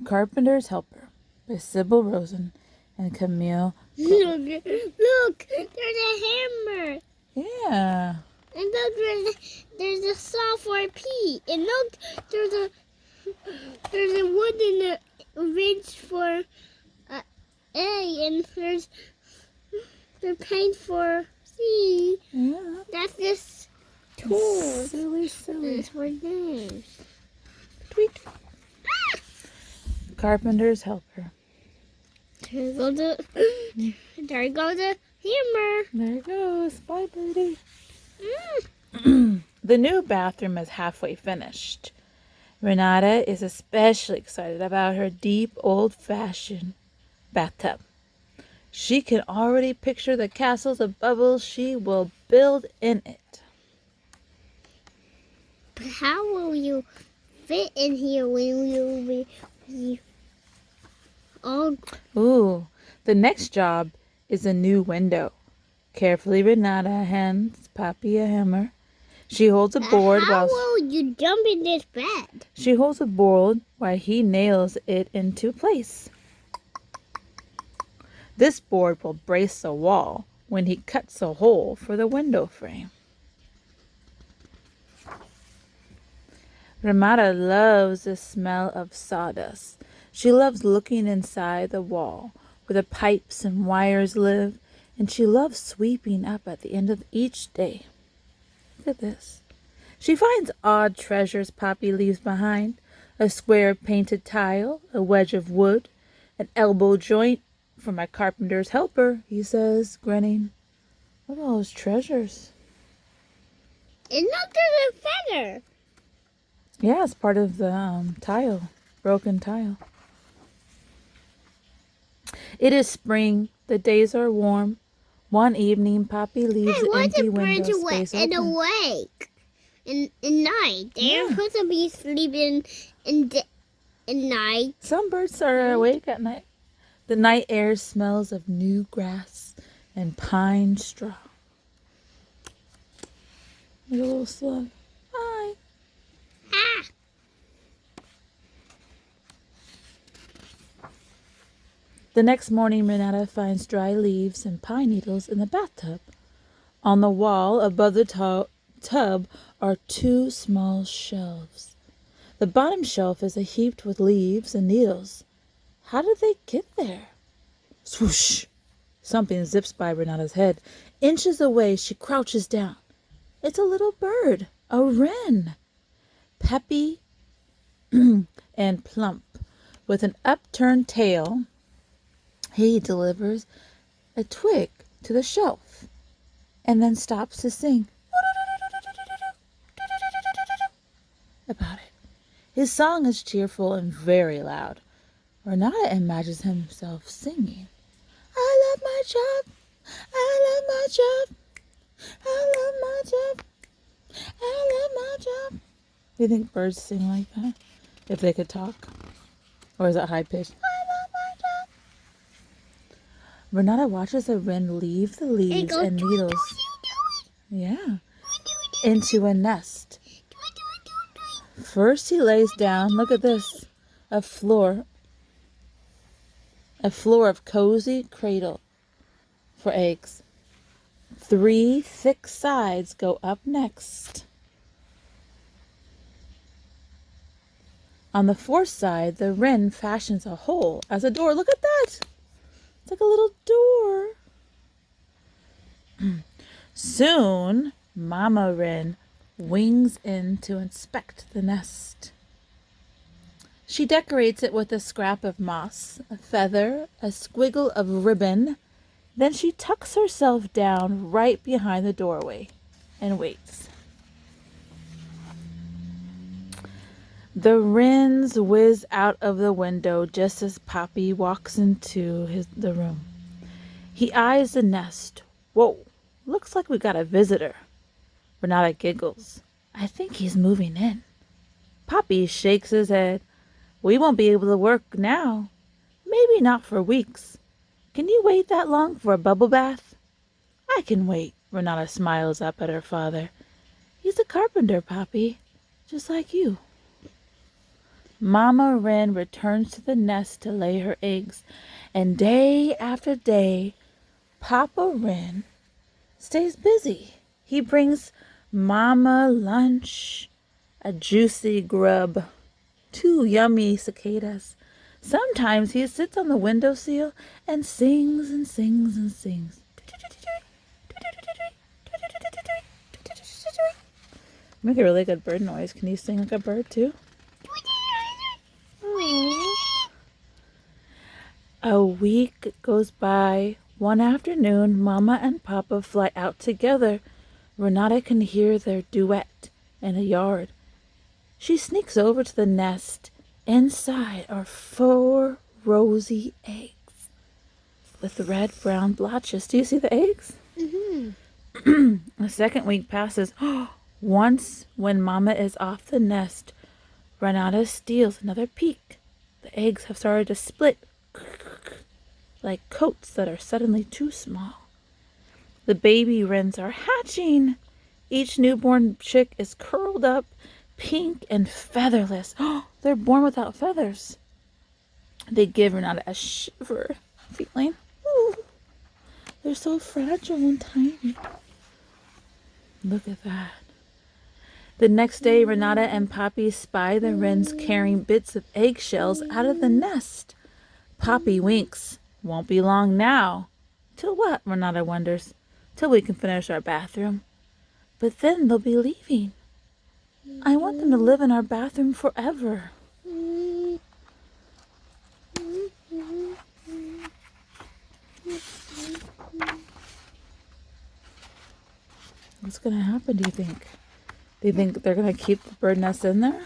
Carpenter's Helper by Sybil Rosen and Camile. Look, there's a hammer. Yeah. And look, there's a saw for a P. And look, there's a wood in a wrench for a A. And there's the paint for C. Yeah. That's this tool. Silly. That's for names. Tweet. Carpenter's Helper. There goes the hammer. There it goes. Bye, birdie. The new bathroom is halfway finished. Renata is especially excited about her deep, old-fashioned bathtub. She can already picture the castles of bubbles she will build in it. But how will you fit in here when you be all... Ooh, the next job is a new window. Carefully, Renata hands Papi a hammer. She holds a board How will you jump in this bed? She holds a board while he nails it into place. This board will brace the wall when he cuts a hole for the window frame. Renata loves the smell of sawdust. She loves looking inside the wall where the pipes and wires live, and she loves sweeping up at the end of each day. Look at this. She finds odd treasures Papi leaves behind. A square painted tile, a wedge of wood, an elbow joint for my carpenter's helper, he says, grinning. Look at all those treasures. And look, there's a feather. Yeah, it's part of the tile, broken tile. It is spring. The days are warm. One evening, Papi leaves the empty window space open. Awake in night. They're supposed to be sleeping in night. Some birds are awake at night. The night air smells of new grass and pine straw. There's a little slug. Hi. Ah. The next morning, Renata finds dry leaves and pine needles in the bathtub. On the wall above the tub are two small shelves. The bottom shelf is heaped with leaves and needles. How did they get there? Swoosh! Something zips by Renata's head. Inches away, she crouches down. It's a little bird, a wren. Peppy and plump, with an upturned tail. He delivers a twig to the shelf and then stops to sing about it. His song is cheerful and very loud. Renata imagines himself singing, I love my job, I love my job, I love my job, I love my job. Do you think birds sing like that? If they could talk? Or is it high-pitched? Renata watches a wren leave the leaves and needles into a nest. First he lays down, look at this, a floor of cozy cradle for eggs. 3 thick sides go up next. On the 4th side, the wren fashions a hole as a door. Look at that! It's like a little door. Soon, Mama Wren wings in to inspect the nest. She decorates it with a scrap of moss, a feather, a squiggle of ribbon. Then she tucks herself down right behind the doorway and waits. The wrens whiz out of the window just as Papi walks into the room. He eyes the nest. Whoa, looks like we got a visitor. Renata giggles. I think he's moving in. Papi shakes his head. We won't be able to work now. Maybe not for weeks. Can you wait that long for a bubble bath? I can wait. Renata smiles up at her father. He's a carpenter, Papi, just like you. Mama Wren returns to the nest to lay her eggs, and day after day, Papa Wren stays busy. He brings Mama lunch, a juicy grub, 2 yummy cicadas. Sometimes he sits on the windowsill and sings and sings and sings. Make a really good bird noise. Can you sing like a bird too? A week goes by. One afternoon, Mama and Papa fly out together. Renata can hear their duet in a yard. She sneaks over to the nest. Inside are 4 rosy eggs with red-brown blotches. Do you see the eggs? Mm-hmm. The second week passes. Once, when Mama is off the nest, Renata steals another peek. The eggs have started to split like coats that are suddenly too small. The baby wrens are hatching. Each newborn chick is curled up, pink and featherless. They're born without feathers. They give Renata a shiver, feeling, ooh, they're so fragile and tiny. Look at that. The next day, Renata and Poppy spy the wrens carrying bits of eggshells out of the nest. Poppy winks. Won't be long now. Till what? Renata wonders. Till we can finish our bathroom. But then they'll be leaving. I want them to live in our bathroom forever. What's going to happen, do you think? Do you think they're going to keep the bird nest in there?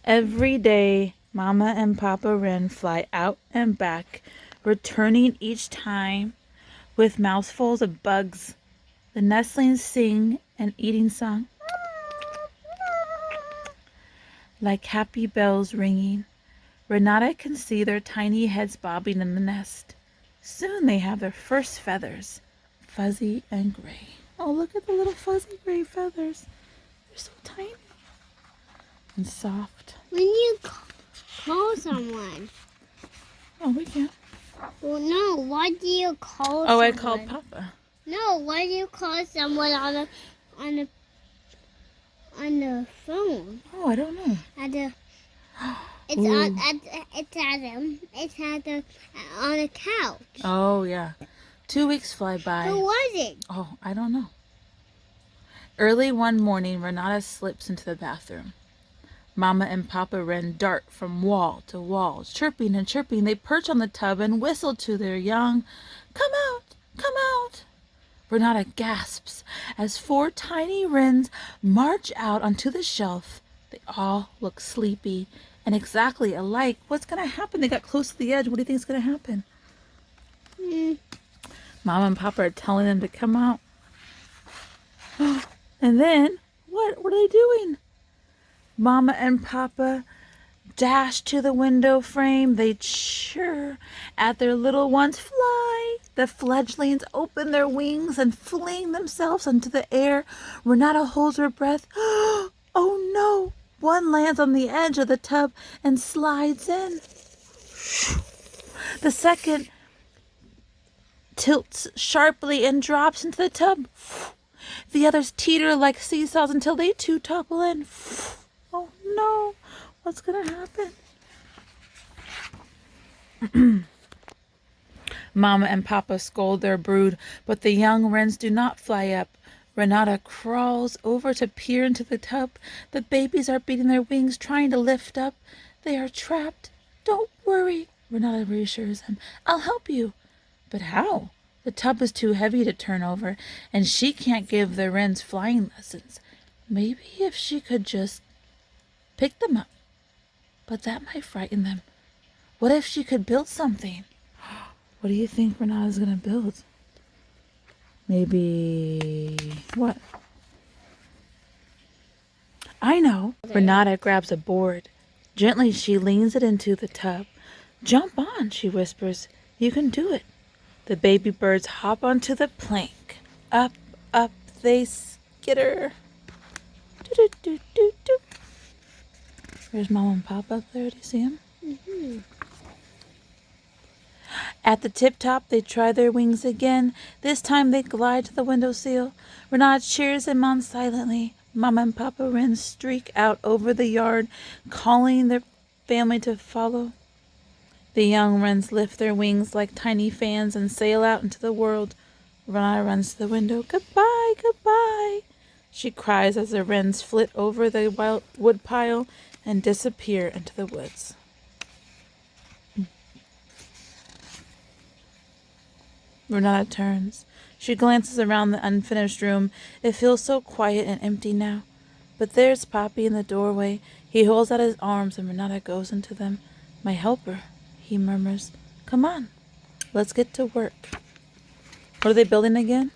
Every day, Mama and Papa Wren fly out and back, returning each time with mouthfuls of bugs. The nestlings sing an eating song, like happy bells ringing. Renata can see their tiny heads bobbing in the nest. Soon they have their first feathers, fuzzy and gray. Oh, look at the little fuzzy gray feathers. They're so tiny and soft. When you call someone. Oh, we can. Well, no. Why do you call? Oh, someone? I called Papa. No. Why do you call someone on the phone? Oh, I don't know. On a couch. Oh, yeah. 2 weeks fly by. Who was it? Oh, I don't know. Early one morning, Renata slips into the bathroom. Mama and Papa Wren dart from wall to wall, chirping and chirping. They perch on the tub and whistle to their young. Come out! Come out! Renata gasps as 4 tiny wrens march out onto the shelf. They all look sleepy and exactly alike. What's going to happen? They got close to the edge. What do you think is going to happen? Mama and Papa are telling them to come out. And then, what are they doing? Mama and Papa dash to the window frame. They cheer at their little ones fly. The fledglings open their wings and fling themselves into the air. Renata holds her breath. Oh no! One lands on the edge of the tub and slides in. The second tilts sharply and drops into the tub. The others teeter like seesaws until they too topple in. Oh no, what's gonna happen? Mama and Papa scold their brood, but the young wrens do not fly up. Renata crawls over to peer into the tub. The babies are beating their wings, trying to lift up. They are trapped. Don't worry, Renata reassures them. I'll help you. But how? The tub is too heavy to turn over, and she can't give the wrens flying lessons. Maybe if she could just pick them up. But that might frighten them. What if she could build something? What do you think Renata's going to build? Maybe what? I know. Renata grabs a board. Gently, she leans it into the tub. Jump on, she whispers. You can do it. The baby birds hop onto the plank. Up, up they skitter. Do-do-do-do-do. There's Mom and Pop up there. Do you see them? Mm-hmm. At the tip-top, they try their wings again. This time they glide to the windowsill. Renata cheers them on silently. Mama and Papa Wren streak out over the yard, calling their family to follow. The young wrens lift their wings like tiny fans and sail out into the world. Renata runs to the window. Goodbye, goodbye, she cries as the wrens flit over the wild woodpile and disappear into the woods. Renata turns. She glances around the unfinished room. It feels so quiet and empty now. But there's Poppy in the doorway. He holds out his arms and Renata goes into them. My helper, he murmurs. Come on, let's get to work. What are they building again?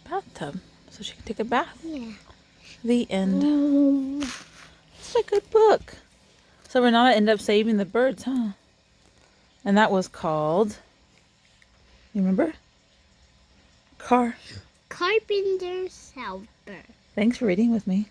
Bathtub, so she can take a bath. Yeah. The end. It's a good book. So Renata ended up saving the birds, huh? And that was called, you remember? Carpenter's helper. Thanks for reading with me.